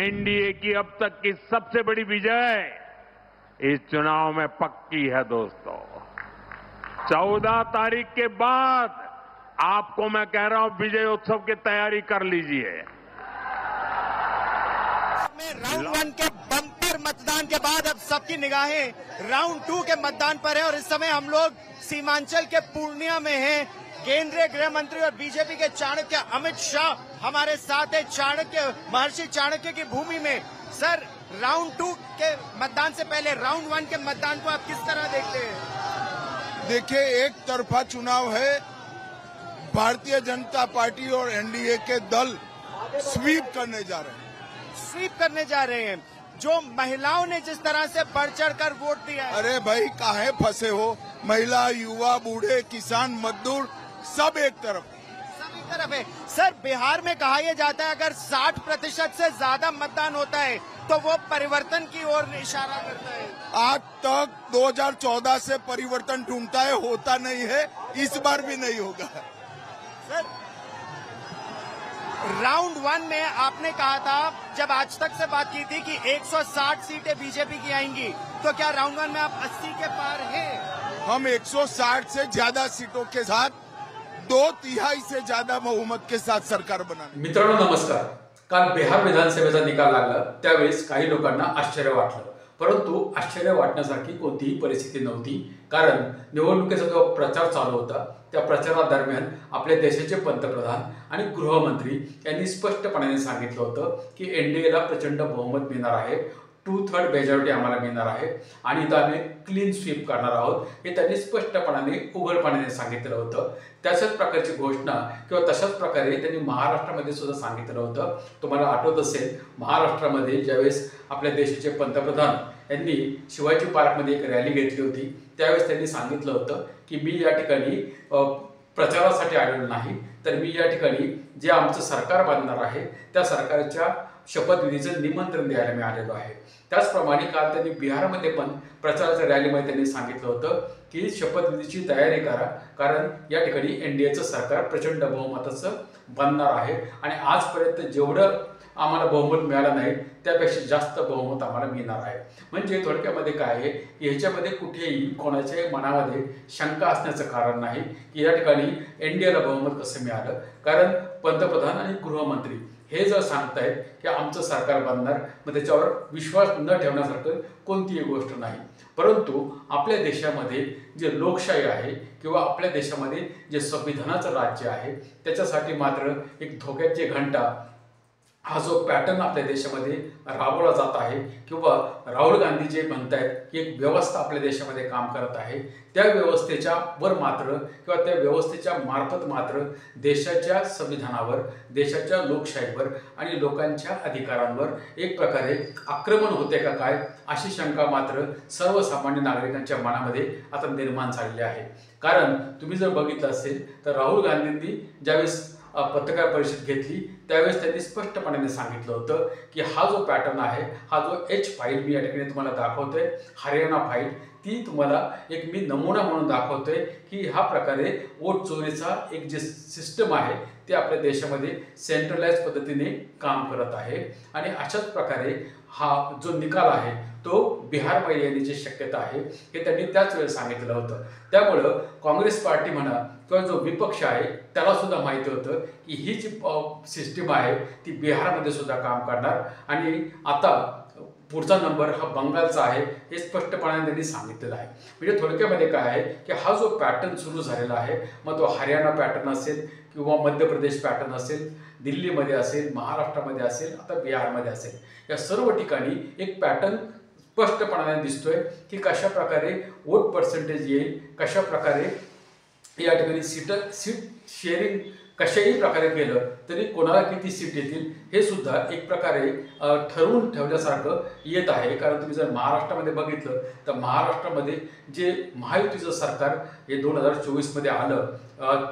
NDA की अब तक की सबसे बड़ी विजय इस चुनाव में पक्की है दोस्तों। 14 तारीख के बाद आपको मैं कह रहा हूं विजय उत्सव की तैयारी कर लीजिए। राउंड 1 के बम्पर मतदान के बाद अब सबकी निगाहें राउंड 2 के मतदान पर है और इस समय हम लोग सीमांचल के पूर्णिया में हैं। केंद्रीय गृह मंत्री और बीजेपी के चाणक्य अमित शाह हमारे साथ है, चाणक्य महर्षि चाणक्य की भूमि में। सर, राउंड 2 के मतदान से पहले राउंड 1 के मतदान को आप किस तरह देखते हैं? देखिए, एक तरफा चुनाव है। भारतीय जनता पार्टी और एनडीए के दल स्वीप करने जा रहे हैं। स्वीप करने जा रहे हैं। जो महिलाओं ने जिस तरह से बढ़ चढ़ कर वोट दिया है। अरे भाई, काहे फंसे हो? महिला, युवा, बूढ़े, किसान, मजदूर सब एक तरफ है। सर, बिहार में कहा यह जाता है अगर 60% से ज्यादा मतदान होता है तो वो परिवर्तन की ओर इशारा करता है। आज तक 2014 से परिवर्तन ढूंढता है, होता नहीं है, इस बार भी नहीं होगा। सर, राउंड 1 में आपने कहा था, जब आज तक से बात की थी कि 160 सीटें बीजेपी की आएंगी, तो क्या राउंड 1 में आप 80 के पार हैं? हम 160 से ज्यादा सीटों के साथ 2/3 से ज्यादा बहुमत के साथ सरकार बनाने। मित्रांनो नमस्कार। काल बिहार विधानसभेचा निकाल लागला त्यावेळेस काही लोकांना आश्चर्य वाटलं, परंतु आश्चर्य वाटण्यासारखी कोणतीही परिस्थिती नव्हती। कारण निवडणुकीचा जो प्रचार चालू होता त्या प्रचारादरम्यान आपल्या देशाचे पंतप्रधान आणि गृहमंत्री यांनी स्पष्टपणे सांगितलं होतं की एनडीएला प्रचंड बहुमत मिळणार आहे, 2/3 मेजॉरिटी आम्हाला मिळणार आहे आणि इथं आम्ही क्लीन स्वीप करणार आहोत, हे त्यांनी स्पष्टपणाने उघडपणाने सांगितलं होतं। त्याच्याच प्रकारची घोषणा किंवा तशाच प्रकारे त्यांनी महाराष्ट्रामध्ये सुद्धा सांगितलं होतं। तुम्हाला आठवत असेल, महाराष्ट्रामध्ये ज्यावेळेस आपल्या देशाचे पंतप्रधान यांनी शिवाजी पार्कमध्ये एक रॅली घेतली होती, त्यावेळेस त्यांनी सांगितलं होतं की मी या ठिकाणी प्रचारासाठी आलेलो नाही, तर मी या ठिकाणी जे आमचं सरकार बांधणार आहे त्या सरकारच्या शपथविधीचं निमंत्रण द्यायला मी आलेलो आहे। त्याचप्रमाणे काल त्यांनी बिहारमध्ये पण प्रचाराच्या रॅलीमध्ये त्यांनी सांगितलं होतं की शपथविधीची तयारी करा, कारण या ठिकाणी एनडीएचं सरकार प्रचंड बहुमताचं बनणार आहे आणि आजपर्यंत जेवढं आम्हाला बहुमत मिळालं नाही त्यापेक्षा जास्त बहुमत आम्हाला मिळणार आहे। म्हणजे थोडक्यामध्ये काय आहे, ह्याच्यामध्ये कुठेही कोणाच्या मनामध्ये शंका असण्याचं कारण नाही की या ठिकाणी एनडीएला बहुमत कसं मिळालं, कारण पंतप्रधान आणि गृहमंत्री हे जर सांगतायत की आमचं सरकार बनणार, मग त्याच्यावर विश्वास न ठेवण्यासारखं कोणतीही गोष्ट नाही। परंतु आपल्या देशामध्ये जे लोकशाही आहे किंवा आपल्या देशामध्ये जे संविधानाचं राज्य आहे त्याच्यासाठी मात्र एक धोक्याची घंटा हा जो पॅटर्न आपल्या देशामध्ये राबवला जात आहे किंवा राहुल गांधी जे म्हणतायत की एक व्यवस्था आपल्या देशामध्ये काम करत आहे, त्या व्यवस्थेच्या वर मात्र किंवा त्या व्यवस्थेच्या मार्फत मात्र देशाच्या संविधानावर, देशाच्या लोकशाहीवर आणि लोकांच्या अधिकारांवर एक प्रकारे आक्रमण होते का काय, अशी शंका मात्र सर्वसामान्य नागरिकांच्या मनामध्ये आता निर्माण झालेली आहे। कारण तुम्ही जर बघितलं असेल तर राहुल गांधींनी ज्यावेळेस पत्रकार परिषद घेतली त्यावेळेस त्यांनी स्पष्टपणे सांगितलं होतं की हा जो पॅटर्न आहे, हा जो H फाईल मी या ठिकाणी तुम्हाला दाखवतोय, हरियाणा फाईल, ती तुम्हाला एक मी नमुना म्हणून दाखवतोय की हा प्रकारे वोट चोरीचा एक जे सिस्टम आहे ते आपल्या देशामध्ये सेंट्रलाइज पद्धतीने काम करत आहे आणि अशाच प्रकारे हा जो निकाल आहे तो बिहारमध्ये येण्याची शक्यता आहे हे त्यांनी त्याच वेळेस सांगितलं होतं। त्यामुळं काँग्रेस पार्टी म्हणा किंवा जो विपक्ष आहे त्याला सुद्धा माहिती होतं की ही जी सिस्टीम आहे ती बिहारमध्ये सुद्धा काम करणार आणि आता पुढचा नंबर हा बंगालचा आहे हे स्पष्टपणे त्यांनी सांगितलेलं आहे। म्हणजे थोडक्यामध्ये काय आहे की हा जो पॅटर्न सुरू झालेला आहे, मग तो हरियाणा पॅटर्न असेल किंवा मध्य प्रदेश पॅटर्न असेल, दिल्लीमध्ये असेल, महाराष्ट्रामध्ये असेल, आता बिहारमध्ये असेल, या सर्व ठिकाणी एक पॅटर्न स्पष्टपणाने दिसतोय की कशा प्रकारे वोट पर्सेंटेज येईल, कशा प्रकारे या ठिकाणी सीट शेअरिंग कशाही प्रकारे केलं तरी कोणाला किती सीट येतील हे सुद्धा एक प्रकारे ठरवून ठेवल्यासारखं येत आहे। कारण तुम्ही जर महाराष्ट्रामध्ये बघितलं तर महाराष्ट्रामध्ये जे महायुतीचं सरकार हे 2024 मध्ये आलं,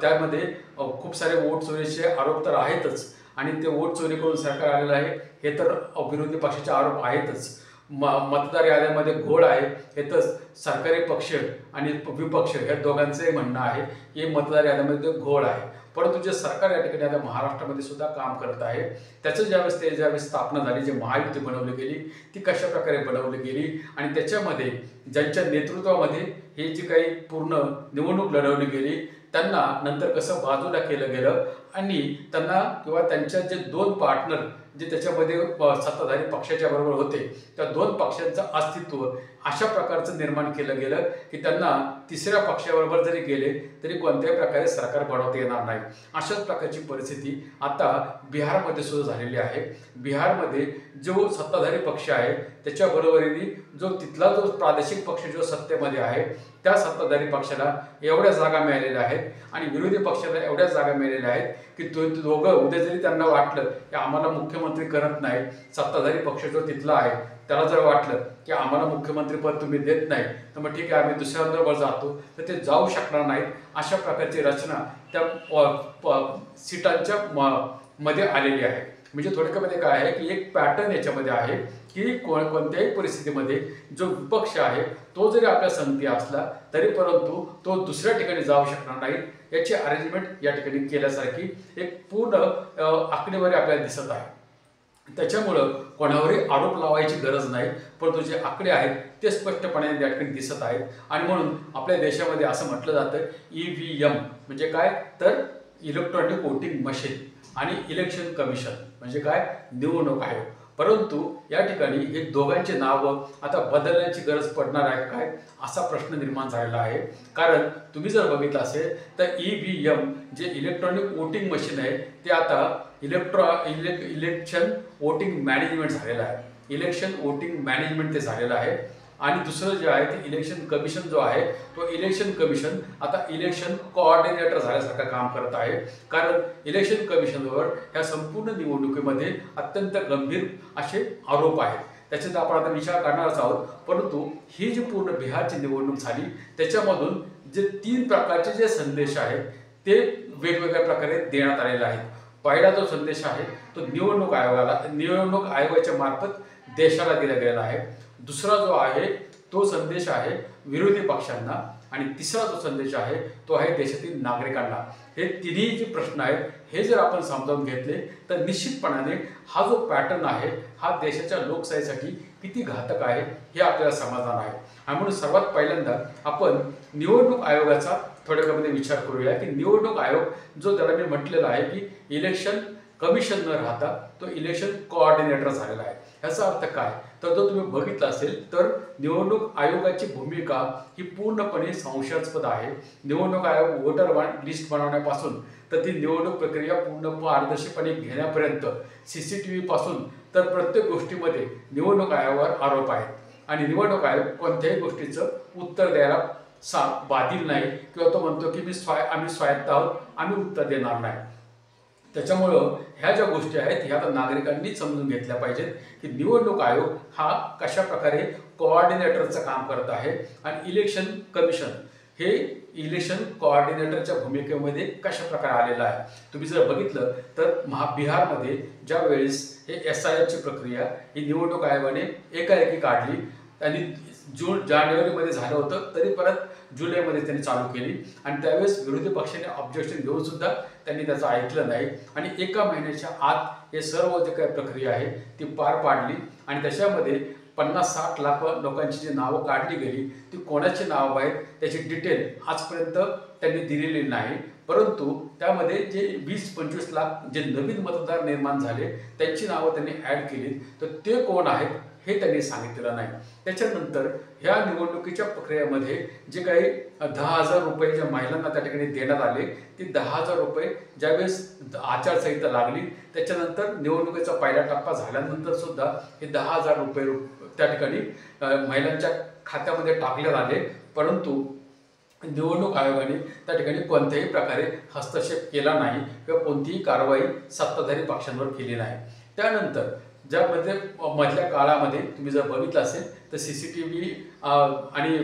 त्यामध्ये खूप सारे वोट चोरीचे आरोप तर आहेतच आणि ते वोट चोरी करून सरकार आलेलं आहे हे तर विरोधी पक्षाचे आरोप आहेतच। मतदार याद्यामध्ये घोळ आहे हे तर सरकारी पक्ष आणि विपक्ष या दोघांचंही म्हणणं आहे की मतदार याद्यामध्ये घोळ आहे। परंतु जे सरकार या ठिकाणी आता महाराष्ट्रामध्ये सुद्धा काम करत आहे, त्याचं ज्यावेळेस स्थापना झाली, जे महायुती बनवली गेली ती कशा प्रकारे बनवली गेली आणि त्याच्यामध्ये ज्यांच्या नेतृत्वामध्ये हे जी काही पूर्ण निवडणूक लढवली गेली त्यांना नंतर कसं बाजूला केलं गेलं आणि त्यांना किंवा त्यांच्या जे दोन पार्टनर जे त्याच्यामध्ये सत्ताधारी पक्षाच्या बरोबर होते त्या दोन पक्षांचं अस्तित्व अशा प्रकारचं निर्माण केलं गेलं की त्यांना तिसऱ्या पक्षाबरोबर जरी गेले तरी कोणत्याही प्रकारे सरकार बनवता येणार नाही. अशाच प्रकारची परिस्थिती आता बिहारमध्ये सुद्धा झालेली आहे. बिहारमध्ये जो सत्ताधारी पक्ष आहे त्याच्या बरोबरीने जो तिथला जो प्रादेशिक पक्ष जो सत्तेमध्ये आहे त्या सत्ताधारी पक्षाला एवढ्या जागा मिळालेल्या आहेत आणि विरोधी पक्षाला एवढ्या जागा मिळालेल्या आहेत की तो दोघं उद्या जरी त्यांना वाटलं की आम्हाला मुख्यमंत्री करत नाही, सत्ताधारी पक्ष जो तिथला आहे त्याला जर वाटलं की आम्हाला मुख्यमंत्रीपद तुम्ही देत नाही तर मग ठीक आहे आम्ही दुसऱ्यांबरोबर जातो, तर ते जाऊ शकणार नाहीत. अशा प्रकारची रचना त्या सीटांच्या मध्ये आलेली आहे. म्हणजे थोडक्यामध्ये काय आहे की एक पॅटर्न याच्यामध्ये आहे की कोणत्याही परिस्थितीमध्ये जो विपक्ष आहे तो जरी आपल्या संगती असला तरी परंतु तो दुसऱ्या ठिकाणी जाऊ शकणार नाही. याची अरेंजमेंट या ठिकाणी केल्यासारखी एक पूर्ण आकडेवारी आपल्याला दिसत आहे. त्याच्यामुळं कोणावरही आरोप लावायची गरज नाही, परंतु जे आकडे आहेत ते स्पष्टपणे या ठिकाणी दिसत आहेत. आणि म्हणून आपल्या देशामध्ये असं म्हटलं जातं EVM म्हणजे काय तर इलेक्ट्रॉनिक वोटिंग मशीन आणि इलेक्शन कमिशन म्हणजे काय निवडणूक आयोग. परंतु या ठिकाणी हे दोघांचे नावं आता बदलण्याची गरज पडणार आहे काय असा प्रश्न निर्माण झालेला आहे. कारण तुम्ही जर बघितलं असेल तर EVM जे इलेक्ट्रॉनिक वोटिंग मशीन आहे ते आता इलेक्शन वोटिंग मॅनेजमेंट झालेलं आहे. इलेक्शन वोटिंग मॅनेजमेंट ते झालेलं आहे. आणि दुसरं जे आहे ते इलेक्शन कमिशन जो आहे तो इलेक्शन कमिशन आता इलेक्शन कोऑर्डिनेटर झाल्यासारखं काम करत आहे. कारण इलेक्शन कमिशनवर ह्या संपूर्ण निवडणुकीमध्ये अत्यंत गंभीर असे आरोप आहेत. त्याच्यात आपण आता विचार करणारच आहोत. परंतु ही जी पूर्ण बिहारची निवडणूक झाली त्याच्यामधून जे 3 प्रकारचे जे संदेश आहेत ते वेगवेगळ्या प्रकारे देण्यात आलेले आहेत. पहिला जो संदेश आहे तो निवडणूक आयोगाच्या मार्फत देशाला दिला गेलेला आहे. दुसरा जो आहे तो संदेश आहे विरोधी पक्षांना आणि तिसरा जो संदेश आहे तो आहे देशातील नागरिकांना. हे तिन्ही जे प्रश्न आहेत हे जर आपण समजावून घेतले तर निश्चितपणाने हा जो पॅटर्न आहे हा देशाच्या लोकशाहीसाठी किती घातक आहे हे आपल्याला समजणार आहे. आणि म्हणून सर्वात पहिल्यांदा आपण निवडणूक आयोगाचा थोडक्यामध्ये विचार करूया की निवडणूक आयोग जो त्याला मी म्हटलेला आहे की इलेक्शन कमिशन न राहता तो इलेक्शन कोऑर्डिनेटर झालेला आहे. याचा अर्थ काय तर जर तुम्ही बघितलं असेल तर निवडणूक आयोगाची भूमिका ही पूर्णपणे संशयास्पद आहे. निवडणूक आयोग वोटर लिस्ट बनवण्यापासून तर ती निवडणूक प्रक्रिया पूर्ण पारदर्शकपणे घेण्यापर्यंत CCTV पासून तर प्रत्येक गोष्टीमध्ये निवडणूक आयोगावर आरोप आहेत. आणि निवडणूक आयोग कोणत्याही गोष्टीचं उत्तर द्यायला बाधिल नाही किंवा तो म्हणतो की आम्ही स्वायत्त आहोत, आम्ही उत्तर देणार नाही. त्याच्यामुळं ह्या ज्या गोष्टी आहेत ह्या आता नागरिकांनी समजून घेतल्या पाहिजेत की निवडणूक आयोग हा कशा प्रकारे कोऑर्डिनेटरचं काम करत आहे आणि इलेक्शन कमिशन हे इलेक्शन कोऑर्डिनेटरच्या भूमिकेमध्ये कशा प्रकारे आलेलं आहे. तुम्ही जर बघितलं तर बिहारमध्ये ज्या वेळेस हे SIR ची प्रक्रिया ही निवडणूक आयोगाने एकाएकी काढली आणि जानेवारीमध्ये झालं होतं तरी परत जुलैमध्ये त्यांनी चालू केली आणि त्यावेळेस विरोधी पक्षाने ऑब्जेक्शन घेऊन सुद्धा त्यांनी त्याचं ऐकलं नाही आणि एका महिन्याच्या आत हे सर्व जे काही प्रक्रिया आहे ती पार पाडली. आणि त्याच्यामध्ये 50-60 लाख लोकांची जी नावं काढली गेली ती कोणाची नावं आहेत त्याची डिटेल आजपर्यंत त्यांनी दिलेली नाही. परंतु त्यामध्ये जे 20-25 लाख जे नवीन मतदार निर्माण झाले त्यांची नावं त्यांनी ॲड केली तर ते कोण आहेत हे त्यांनी सांगितलेलं नाही. त्याच्यानंतर ह्या निवडणुकीच्या प्रक्रियेमध्ये जे काही 10,000 रुपये ज्या महिलांना त्या ठिकाणी देण्यात आले ते 10,000 रुपये ज्यावेळेस आचारसंहिता लागली त्याच्यानंतर निवडणुकीचा पहिला टप्पा झाल्यानंतर सुद्धा हे 10,000 रुपये त्या ठिकाणी महिलांच्या खात्यामध्ये टाकण्यात आले. परंतु निवडणूक आयोगाने त्या ठिकाणी कोणत्याही प्रकारे हस्तक्षेप केला नाही किंवा कोणतीही कारवाई सत्ताधारी पक्षांवर केली नाही. त्यानंतर ज्यामध्ये मधल्या काळामध्ये तुम्ही जर बघितलं असेल तर CCTV आणि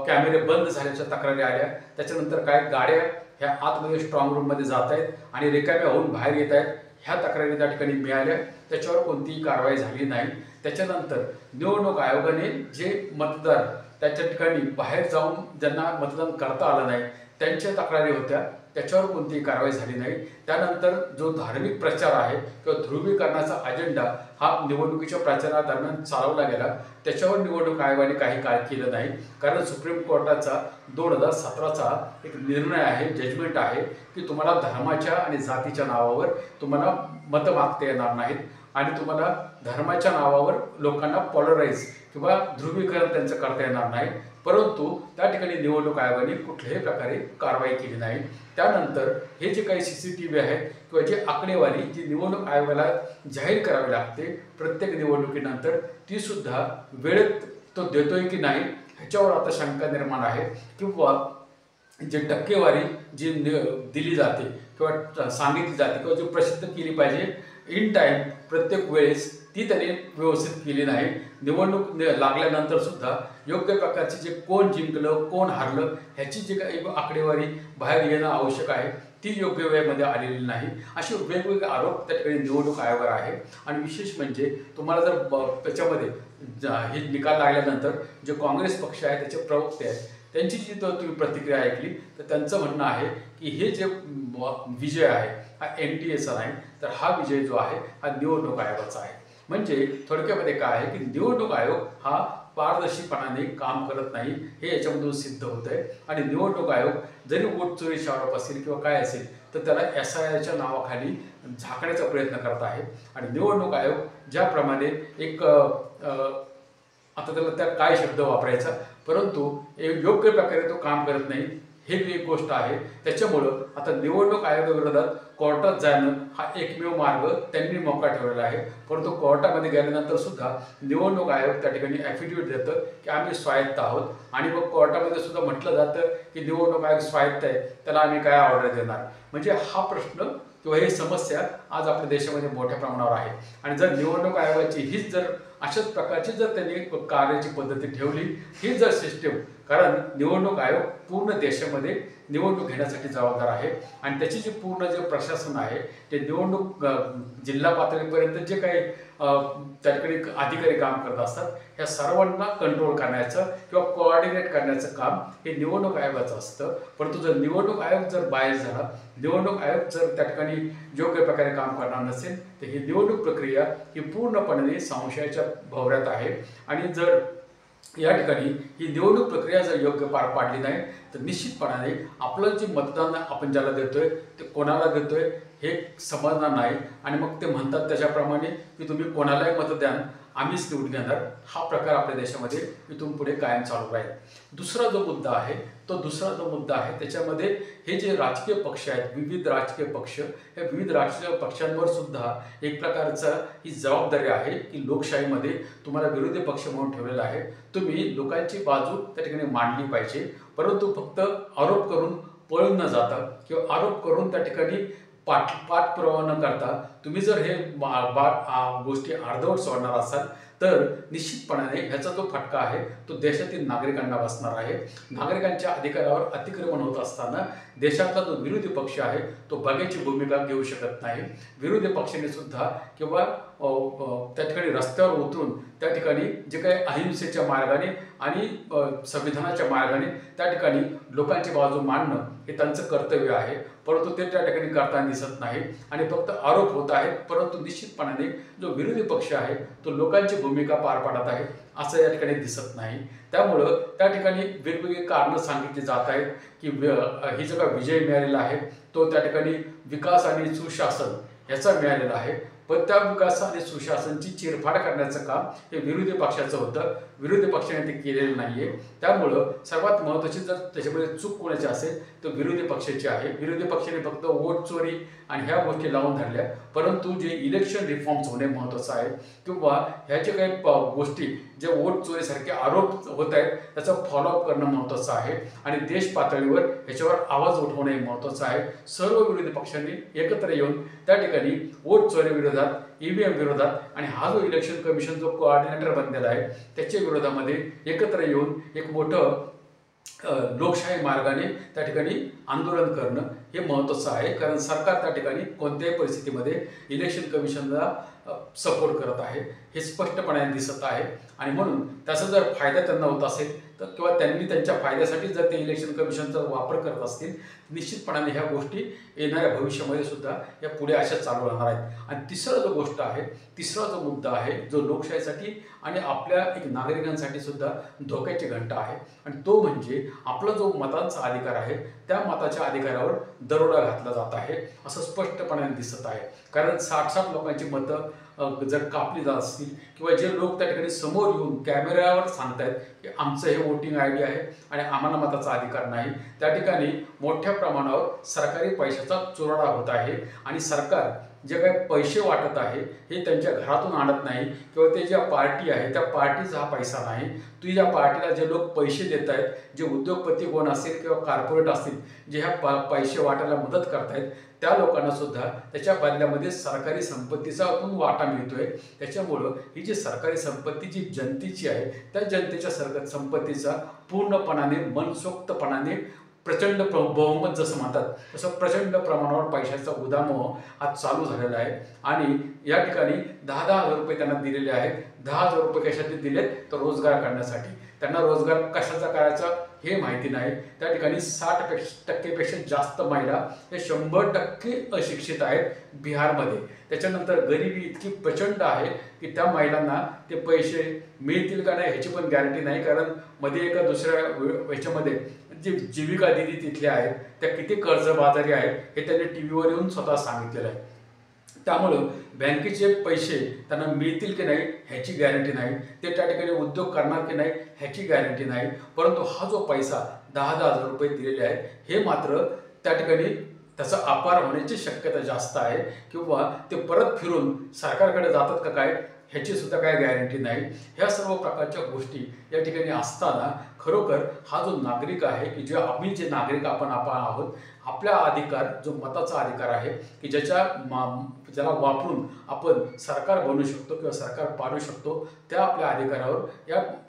कॅमेरे बंद झाल्याच्या तक्रारी आल्या. त्याच्यानंतर काय गाड्या ह्या आतमध्ये स्ट्रॉंग रूममध्ये जात आहेत आणि रिकाम्या होऊन बाहेर येत आहेत ह्या तक्रारी त्या ठिकाणी मिळाल्या. त्याच्यावर कोणतीही कारवाई झाली नाही. त्याच्यानंतर निवडणूक आयोगाने जे मतदार त्याच्या ठिकाणी बाहेर जाऊन ज्यांना मतदान करता आलं नाही त्यांच्या तक्रारी होत्या त्याच्यावर कोणतीही कारवाई झाली नाही। त्यानंतर जो धार्मिक प्रचार आहे किंवा ध्रुवीकरणाचा अजेंडा हा निवडणुकीच्या प्रचारादरम्यान चालवला गेला, त्याच्यावर निवडणूक आयोगाने काही काय केलं नाही। कारण सुप्रीम कोर्टाचा 2017चा एक निर्णय आहे, जजमेंट आहे की तुम्हाला धर्माच्या आणि जातीच्या नावावर तुम्हाला मतं मागता येणार नाहीत आणि तुम्हाला धर्माच्या नावावर लोकांना पॉलराइज किंवा ध्रुवीकरण त्यांचं करता येणार नाही। परंतु त्या ठिकाणी निवडणूक आयोगाने कुठल्याही प्रकारे कारवाई केली नाही। त्यानंतर हे जे काही CCTV आहेत किंवा जी आकडेवारी जी निवडणूक आयोगाला जाहीर करावी लागते प्रत्येक निवडणुकीनंतर, ती सुद्धा वेळेत तो देतोय की नाही ह्याच्यावर आता शंका निर्माण आहे। किंवा जे टक्केवारी जी दिली जाते किंवा सांगितली जाते किंवा जी प्रसिद्ध केली पाहिजे इन टाईम प्रत्येक वेळेस, ती त्यांनी व्यवस्थित केली नाही। निवडणूक लागल्यानंतर सुद्धा योग्य प्रकारचे जे कोण जिंकलं कोण हारलं ह्याची जी काही आकडेवारी बाहेर येणं आवश्यक आहे ती योग्य वेळेमध्ये आलेली नाही। असे वेगवेगळे आरोप त्या ठिकाणी निवडणूक आयोगावर आहे। आणि विशेष म्हणजे तुम्हाला जर त्याच्यामध्ये हे निकाल लागल्यानंतर जे काँग्रेस पक्ष आहे त्याचे प्रवक्ते आहेत त्यांची जी तुम्ही प्रतिक्रिया ऐकली तर त्यांचं म्हणणं आहे की हे जे विजय आहे हा NDAचा नाही, तर हा विजय जो आहे हा निवडणूक आयोगाचा आहे। म्हणजे थोडक्यामध्ये काय आहे की निवडणूक आयोग हा पारदर्शीपणाने काम करत नाही हे याच्यामधून सिद्ध होत आहे। आणि निवडणूक आयोग जरी वोट चोरीचा आरोप असेल किंवा काय असेल तर त्याला SIRच्या नावाखाली झाकण्याचा प्रयत्न करत आहे। आणि निवडणूक आयोग ज्याप्रमाणे एक आता त्याला त्या काय शब्द वापरायचा, परंतु योग्य प्रकारे तो काम करत नाही हे एक गोष्ट आहे। त्याच्यामुळं आता निवडणूक आयोगाविरोधात कोर्टात जाणं हा एकमेव मार्ग त्यांनी मोकळा ठेवलेला आहे। परंतु कोर्टामध्ये गेल्यानंतर सुद्धा निवडणूक आयोग त्या ठिकाणी ॲफिडेव्हिट देतं की आम्ही स्वायत्त आहोत आणि मग कोर्टामध्ये सुद्धा म्हटलं जातं की निवडणूक आयोग स्वायत्त आहे, त्याला आम्ही काय ऑर्डर देणार। म्हणजे हा प्रश्न किंवा ही समस्या आज आपल्या देशामध्ये मोठ्या प्रमाणावर आहे। आणि जर निवडणूक आयोगाची हीच जर अशाच प्रकारची जर त्यांनी कार्याची पद्धती ठेवली, ही जर सिस्टीम, कारण निवडणूक आयोग पूर्ण देशामध्ये निवडणूक घेण्यासाठी जबाबदार आहे आणि त्याची जी पूर्ण जे प्रशासन आहे ते निवडणूक जिल्हा पातळीपर्यंत जे काही त्या ठिकाणी अधिकारी काम करत असतात ह्या सर्वांना कंट्रोल करण्याचं किंवा कोऑर्डिनेट करण्याचं काम हे निवडणूक आयोगाचं असतं। परंतु जर निवडणूक आयोग जर बाहेर झाला, निवडणूक आयोग जर त्या ठिकाणी योग्य प्रकारे काम करणार नसेल तर ही निवडणूक प्रक्रिया ही पूर्णपणे संशयाच्या भोवऱ्यात आहे। आणि जर या ठिकाणी ही निवडणूक प्रक्रिया जर योग्य पार पाडली नाही तर निश्चितपणाने आपलं जे मतदान आपण ज्याला देतोय ते कोणाला देतोय हे समजणार नाही। आणि मग ते म्हणतात त्याच्याप्रमाणे की तुम्ही कोणालाही मत द्या, आम्हीच निवडून घेणार, हा प्रकार आपल्या देशामध्ये इथून पुढे कायम चालू राहील। दुसरा जो मुद्दा आहे त्याच्यामध्ये हे जे राजकीय पक्ष आहेत, विविध राजकीय पक्ष, या विविध राजकीय पक्षांवर सुद्धा एक प्रकारचा ही जबाबदारी आहे की लोकशाहीमध्ये तुम्हाला विरोधी पक्ष म्हणून ठेवलेला आहे, तुम्ही लोकांची बाजू त्या ठिकाणी मांडली पाहिजे। परंतु फक्त आरोप करून पळून न जाता किंवा आरोप करून त्या ठिकाणी पाठपुरावा न करता तुम्ही जर हे गोष्टी अर्धवट सोडणार असाल तर निश्चितपणाने ह्याचा जो फटका आहे तो देशातील नागरिकांना बसणार आहे। नागरिकांच्या अधिकारावर अतिक्रमण होत असताना देशातला जो विरोधी पक्ष आहे तो बघ्याची भूमिका घेऊ शकत नाही। विरोधी पक्षाने सुद्धा किंवा त्या ठिकाणी रस्त्यावर उतरून त्या ठिकाणी जे काही अहिंसेच्या मार्गाने आणि संविधानाच्या मार्गाने त्या ठिकाणी लोकांची बाजू मांडणं हे त्यांचं कर्तव्य आहे, परंतु ते त्या ठिकाणी करताना दिसत नाही आणि फक्त आरोप होत आहेत। परंतु निश्चितपणाने जो विरोधी पक्ष आहे तो लोकांची भूमिका पार पाडत आहे असं या ठिकाणी दिसत नाही। त्यामुळं त्या ठिकाणी वेगवेगळे कारणं सांगितली जात आहेत की ही जो काही विजय मिळालेला आहे तो त्या ठिकाणी विकास आणि सुशासन याचा मिळालेला आहे, पण त्या विकास आणि सुशासनची चिरफाड करण्याचं काम हे विरोधी पक्षाचं होतं, विरोधी पक्षाने ते केलेलं नाहीये। त्यामुळं सर्वात महत्त्वाची जर त्याच्यामध्ये चूक कोणाची असेल तर विरोधी पक्षाची आहे। विरोधी पक्षाने फक्त वोट चोरी आणि ह्या गोष्टी लावून धरल्या, परंतु जे इलेक्शन रिफॉर्म्स होणे महत्त्वाचं आहे किंवा ह्या जे काही गोष्टी जे वोट चोरीसारखे आरोप होत आहेत त्याचा फॉलोअप करणं महत्त्वाचं आहे आणि देश पातळीवर ह्याच्यावर आवाज उठवणे महत्त्वाचं आहे। सर्व विरोधी पक्षांनी एकत्र येऊन त्या ठिकाणी वोट चोरी विरोधात, EVM विरोधात आणि हा जो इलेक्शन कमिशन जो कोऑर्डिनेटर बनलेला आहे त्याच्या विरोधामध्ये एकत्र येऊन एक मोठं लोकशाही मार्गाने त्या ठिकाणी आंदोलन करणं हे महत्त्वाचं आहे। कारण सरकार त्या ठिकाणी कोणत्याही परिस्थितीमध्ये इलेक्शन कमिशनला सपोर्ट करत आहे हे स्पष्टपणे दिसत आहे. आणि म्हणून त्याचा जर फायदा त्यांना होत असेल तर किंवा त्यांनी त्यांच्या फायद्यासाठी जर ते इलेक्शन कमिशनचा वापर करत असतील निश्चितपणाने ह्या गोष्टी येणाऱ्या भविष्यामध्ये सुद्धा या पुढे अशा चालू राहणार आहेत. आणि तिसरा जो मुद्दा आहे जो लोकशाहीसाठी आणि आपल्या एक नागरिकांसाठी सुद्धा धोक्याची घंटा आहे आणि तो म्हणजे आपला जो मतांचा अधिकार आहे त्या मताच्या अधिकारावर दरोडा घातला जात आहे असं स्पष्टपणे दिसत आहे. कारण 60-60 लोकांची मतं जर कापली जात असतील किंवा जे लोक त्या ठिकाणी समोर येऊन कॅमेऱ्यावर सांगतायत की आमचं हे वोटिंग आय डी आहे आणि आम्हाला मताचा अधिकार नाही, त्या ठिकाणी मोठ्या प्रमाणावर सरकारी पैशाचा चुराडा होत आहे. आणि सरकार जे काही पैसे वाटत आहे हे त्यांच्या घरातून आणत नाही किंवा ते ज्या पार्टी आहे त्या पार्टीचा हा पैसा नाही. ती ज्या पार्टीला जे लोक पैसे देत आहेत, जे उद्योगपती कोण असतील किंवा कॉर्पोरेट असतील जे ह्या पैसे वाटायला मदत करतायत त्या लोकांना सुद्धा त्याच्या बदल्यामध्ये सरकारी संपत्तीचा वाटा मिळतोय. त्याच्यामुळं ही जी सरकारी संपत्ती जी जनतेची आहे त्या जनतेच्या संपत्तीचा पूर्णपणाने मनसोक्तपणाने प्रचंड बहुमत जसं म्हणतात तसं प्रचंड प्रमाणावर पैशाचा उदामोह आज चालू झालेला आहे. आणि या ठिकाणी 10,000 रुपये त्यांना दिलेले आहेत. 10,000 रुपये कशासाठी दिलेत तर रोजगार करण्यासाठी. त्यांना रोजगार कशाचा करायचा हे माहिती नाही. त्या ठिकाणी 60% जास्त महिला हे 100% अशिक्षित आहेत बिहारमध्ये. त्याच्यानंतर गरिबी इतकी प्रचंड आहे की त्या महिलांना ते पैसे मिळतील का नाही ह्याची पण गॅरंटी नाही. कारण मध्ये एका दुसऱ्या ह्याच्यामध्ये जे जीविका दिदी तिथल्या आहेत त्या किती कर्जबाजारी आहेत हे त्यांनी टीव्हीवर येऊन स्वतः सांगितलेलं आहे. त्यामुळं बँकेचे पैसे त्यांना मिळतील की नाही ह्याची गॅरंटी नाही. ते त्या ठिकाणी उद्योग करणार की नाही ह्याची गॅरंटी नाही. परंतु हा जो पैसा 10,000 रुपये दिलेले आहेत हे मात्र त्या ठिकाणी त्याचा अपार होण्याची शक्यता जास्त आहे किंवा ते परत फिरून सरकारकडे जातात का काय ह्याची सुद्धा काय गॅरंटी नाही. ह्या सर्व प्रकारच्या गोष्टी या ठिकाणी असताना खरोखर हा जो नागरिक आहे की आम्ही जे नागरिक आपण आहोत आपला अधिकार जो मताचा अधिकार आहे की ज्याला वापरून आपण सरकार बनवू शकतो किंवा सरकार पाडू शकतो त्या आपल्या अधिकारावर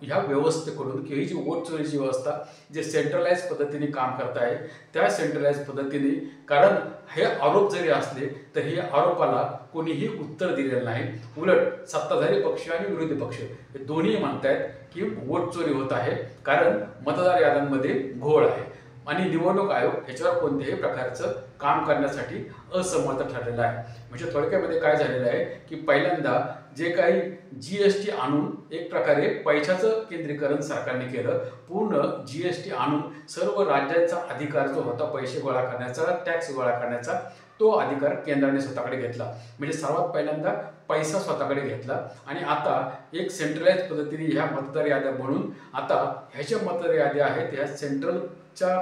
ह्या व्यवस्थेकडून किंवा ही जी वोट चोरीची व्यवस्था जे सेंट्रलाइज पद्धतीने काम करत आहे त्या सेंट्रलाइज पद्धतीने कारण हे आरोप जरी असले तर हे आरोपाला कोणीही उत्तर दिलेलं नाही. उलट सत्ताधारी पक्ष आणि विरोधी पक्ष हे दोन्ही म्हणतायत की वोट चोरी होत आहे कारण मतदार याद्यांमध्ये घोळ आहे आणि निवडणूक आयोग ह्याच्यावर कोणत्याही प्रकारचं काम करण्यासाठी असमर्थ ठरलेलं आहे. म्हणजे थोडक्यामध्ये काय झालेलं आहे की पहिल्यांदा जे काही GST आणून एक प्रकारे पैशाचं केंद्रीकरण सरकारने केलं. पूर्ण GST आणून सर्व राज्यांचा अधिकार जो होता पैसे गोळा करण्याचा टॅक्स गोळा करण्याचा तो अधिकार केंद्राने स्वतःकडे घेतला. म्हणजे सर्वात पहिल्यांदा पैसा स्वतःकडे घेतला आणि आता एक सेंट्रलाइज पद्धतीने ह्या मतदार याद्या म्हणून आता ह्याच्या मतदार याद्या आहेत ह्या सेंट्रलच्या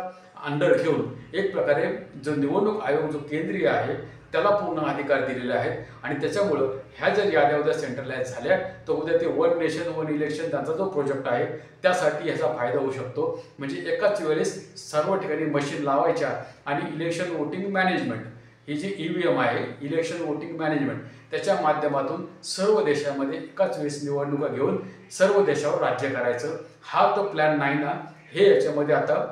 अंडर घेऊन एक प्रकारे जो निवडणूक आयोग जो केंद्रीय आहे त्याला पूर्ण अधिकार दिलेले आहेत. आणि त्याच्यामुळं ह्या जर याद्या उद्या सेंट्रलाइज झाल्या तर उद्या ते वन नेशन वन इलेक्शन त्यांचा जो प्रोजेक्ट आहे त्यासाठी ह्याचा फायदा होऊ शकतो. म्हणजे एकाच वेळेस सर्व ठिकाणी मशीन लावायच्या आणि इलेक्शन वोटिंग मॅनेजमेंट ही जी EVM आहे इलेक्शन वोटिंग मॅनेजमेंट त्याच्या माध्यमातून सर्व देशामध्ये एकाच वेळेस निवडणुका घेऊन सर्व देशावर राज्य करायचं हा तो प्लॅन नाही ना. हे याच्यामध्ये आता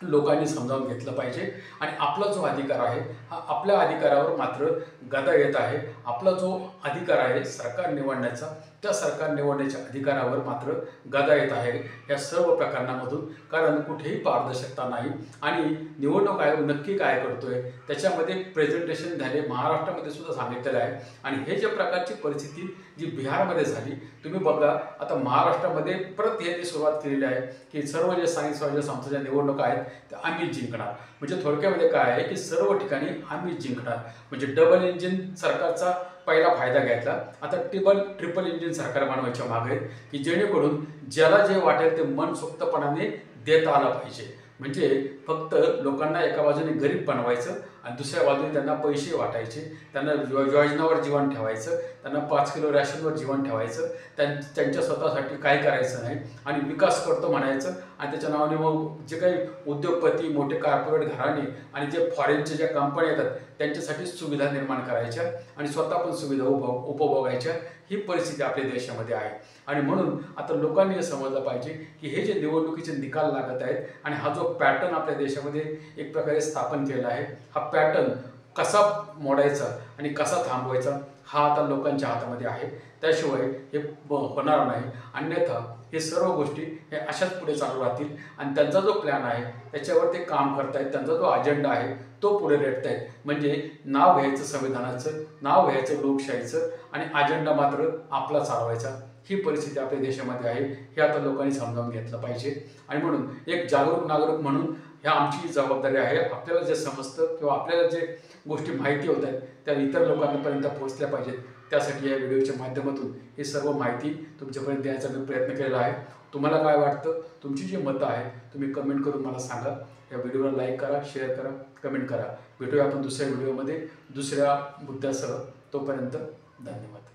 लोकांनी समजावून घेतलं पाहिजे. आणि आपला जो अधिकार आहे हा आपल्या अधिकारावर मात्र गदा येत आहे. आपला जो अधिकार आहे सरकार निवडण्याचा त्या सरकार निवडण्याच्या अधिकारावर मात्र गदा येत आहे या सर्व प्रकरणामधून. कारण कुठेही पारदर्शकता नाही आणि निवडणूक आयोग नक्की काय करतोय त्याच्यामध्ये प्रेझेंटेशन झाले महाराष्ट्रामध्ये सुद्धा सांगितलेलं आहे. आणि हे ज्या प्रकारची परिस्थिती जी बिहारमध्ये झाली तुम्ही बघा आता महाराष्ट्रामध्ये परत यांनी सुरुवात केलेली आहे की सर्व जे स्थानिक स्वराज्य संस्थांच्या निवडणुका आहेत त्या आम्हीच जिंकणार. म्हणजे थोडक्यामध्ये काय आहे की सर्व ठिकाणी आम्हीच जिंकणार. म्हणजे डबल इंजिन सरकारचा पहिला फायदा घ्यायचा. आता ट्रिपल इंजिन सरकार बनवायच्या मागे की जेणेकरून ज्याला जे वाटेल ते मनसोक्तपणाने देता आलं पाहिजे. म्हणजे फक्त लोकांना एका बाजूने गरीब बनवायचं आणि दुसऱ्या बाजूने त्यांना पैसे वाटायचे, त्यांना योजनावर जीवन ठेवायचं, त्यांना 5 किलो रॅशनवर जीवन ठेवायचं, त्यांच्या स्वतःसाठी काय करायचं नाही आणि विकास करतो म्हणायचं. आणि त्याच्या नावाने मग जे काही उद्योगपती मोठे कॉर्पोरेट घराणे आणि जे फॉरेनचे ज्या कंपन्या येतात त्यांच्यासाठी सुविधा निर्माण करायच्या आणि स्वतः पण सुविधा उपभोगायच्या. ही परिस्थिती आपल्या देशामध्ये आहे. आणि म्हणून आता लोकांनी हे समजलं पाहिजे की हे जे निवडणुकीचे निकाल लागत आहेत आणि हा जो पॅटर्न आपल्या देशामध्ये एक प्रकारे स्थापन केला आहे हा पॅटर्न कसा मोडायचा आणि कसा थांबवायचा हा आता लोकांच्या हातामध्ये आहे, त्याशिवाय हे होणार नाही. अन्यथा हे सर्व गोष्टी हे अशाच पुढे चालू राहतील आणि त्यांचा जो प्लॅन आहे त्याच्यावर ते काम करतायत, त्यांचा जो अजेंडा आहे तो पुढे रेटतायत. म्हणजे नाव घ्यायचं संविधानाचं, नाव घ्यायचं लोकशाहीचं आणि अजेंडा मात्र आपला चालवायचा. ही परिस्थिती आपल्या देशामध्ये आहे, हे आता लोकांनी समजावून घेतलं पाहिजे. आणि म्हणून एक जागरूक नागरिक म्हणून ह्या आमची जबाबदारी आहे. आपल्याला जे समजतं किंवा आपल्याला जे गोष्टी माहिती होत आहेत त्या इतर लोकांपर्यंत पोहोचल्या पाहिजेत. त्यासाठी या व्हिडिओच्या माध्यमातून ही सर्व माहिती तुमच्यापर्यंत द्यायचा मी प्रयत्न केलेला आहे. तुम्हाला काय वाटतं, तुमची जी मतं आहे तुम्ही कमेंट करून मला सांगा. या व्हिडिओला लाईक करा, शेअर करा, कमेंट करा. भेटूया आपण दुसऱ्या व्हिडिओमध्ये दुसऱ्या मुद्द्यासह. तोपर्यंत धन्यवाद.